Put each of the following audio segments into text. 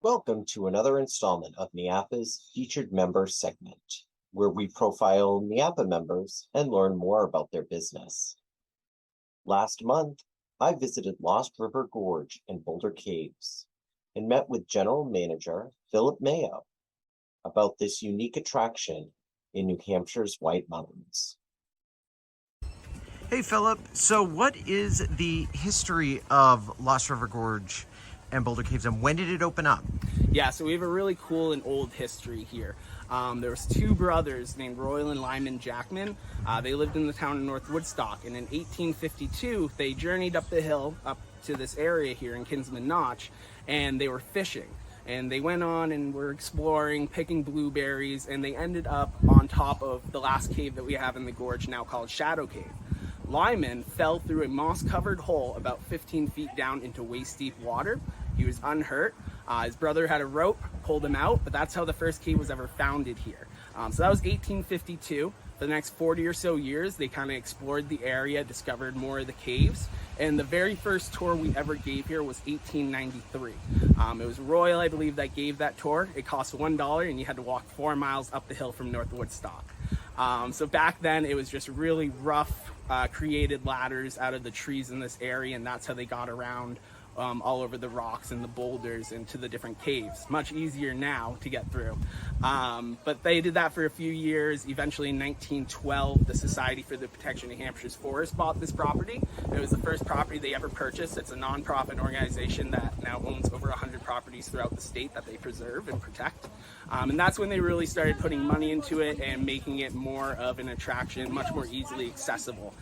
Welcome to another installment of NEAAPA's Featured Member segment, where we profile NEAAPA members and learn more about their business. Last month, I visited Lost River Gorge and Boulder Caves and met with General Manager Philip Mayo about this unique attraction in New Hampshire's White Mountains. Hey, Philip. So, what is the history of Lost River Gorge and Boulder Caves, and when did it open up? Yeah, so we have a really cool and old history here. There was two brothers named Royal and Lyman Jackman. They lived in the town of North Woodstock, and in 1852, they journeyed up the hill up to this area here in Kinsman Notch, and they were fishing. And they went on and were exploring, picking blueberries, and they ended up on top of the last cave that we have in the gorge, now called Shadow Cave. Lyman fell through a moss-covered hole about 15 feet down into waist-deep water. He was unhurt. His brother had a rope, pulled him out, but that's how the first cave was ever founded here. So that was 1852. For the next 40 or so years, they kind of explored the area, discovered more of the caves, and the very first tour we ever gave here was 1893. It was Royal, I believe, that gave that tour. It cost $1, and you had to walk 4 miles up the hill from North Woodstock. So back then, it was just really rough, created ladders out of the trees in this area, and that's how they got around all over the rocks and the boulders and to the different caves. Much easier now to get through. But they did that for a few years. Eventually in 1912, the Society for the Protection of New Hampshire's Forests bought this property. It was the first property they ever purchased. It's a nonprofit organization that now owns over 100 properties throughout the state that they preserve and protect. And that's when they really started putting money into it and making it more of an attraction, much more easily accessible,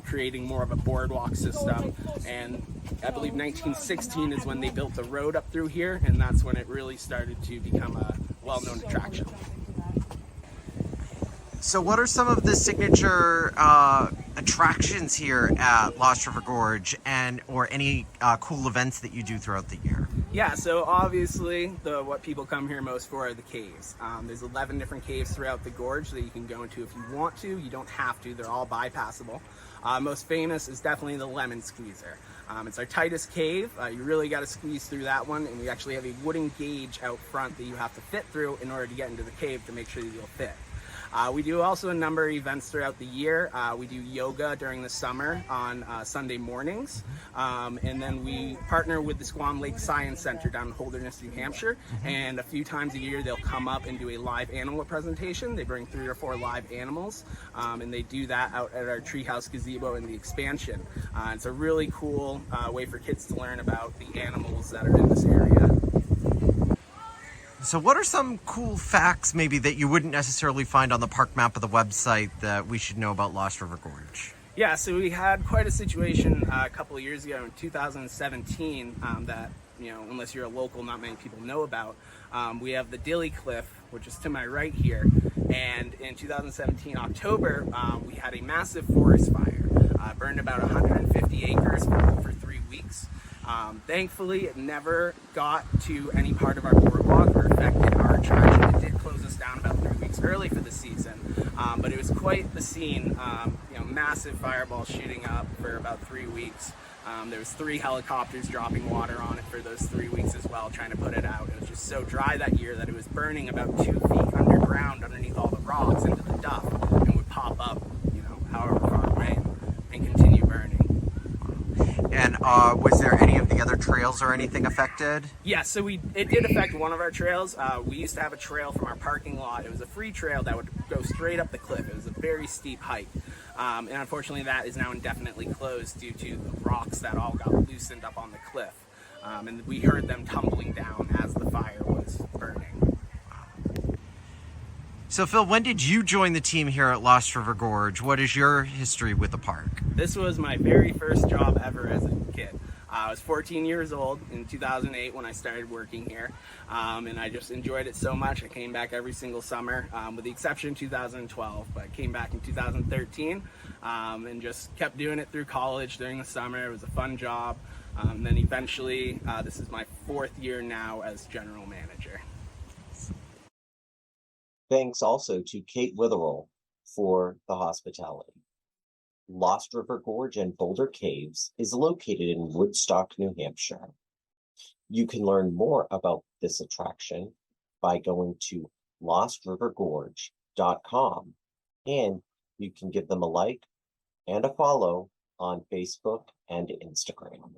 creating more of a boardwalk system. And I believe 1916 is when they built the road up through here, and that's when it really started to become a well-known attraction. So, what are some of the signature attractions here at Lost River Gorge, or any cool events that you do throughout the year? Yeah, so obviously what people come here most for are the caves. There's 11 different caves throughout the gorge that you can go into if you want to. You don't have to. They're all bypassable. Most famous is definitely the Lemon Squeezer. It's our tightest cave. You really got to squeeze through that one, and we actually have a wooden gauge out front that you have to fit through in order to get into the cave to make sure that you'll fit. We do also a number of events throughout the year. We do yoga during the summer on Sunday mornings. And then we partner with the Squam Lake Science Center down in Holderness, New Hampshire. And a few times a year, they'll come up and do a live animal presentation. They bring 3 or 4 live animals, and they do that out at our treehouse gazebo in the expansion. It's a really cool way for kids to learn about the animals that are in this area. So, what are some cool facts maybe that you wouldn't necessarily find on the park map of the website that we should know about Lost River Gorge? Yeah, so we had quite a situation a couple of years ago in 2017 that, unless you're a local, not many people know about. We have the Dilly Cliff, which is to my right here, and in 2017 October, we had a massive forest fire. Burned about 150 acres for 3 weeks. Thankfully, it never got to any part of our boardwalk or affected our attraction. It did close us down about 3 weeks early for the season, but it was quite the scene. Massive fireballs shooting up for about 3 weeks. There was 3 helicopters dropping water on it for those 3 weeks as well, trying to put it out. It was just so dry that year that it was burning about 2 feet underground underneath all the rocks into the duff, and would pop up, however far away, and continue burning. And was there any of the other trails or anything affected? Yeah, so it did affect one of our trails. We used to have a trail from our parking lot. It was a free trail that would go straight up the cliff. It was a very steep hike. And unfortunately, that is now indefinitely closed due to the rocks that all got loosened up on the cliff. And we heard them tumbling down as the fire was burning. So, Phil, when did you join the team here at Lost River Gorge? What is your history with the park? This was my very first job ever as a kid. I was 14 years old in 2008 when I started working here, and I just enjoyed it so much. I came back every single summer, with the exception of 2012, but I came back in 2013 and just kept doing it through college during the summer. It was a fun job. Then eventually, this is my 4th year now as general manager. Thanks also to Kate Witherell for the hospitality. Lost River Gorge and Boulder Caves is located in Woodstock, New Hampshire. You can learn more about this attraction by going to lostrivergorge.com, and you can give them a like and a follow on Facebook and Instagram.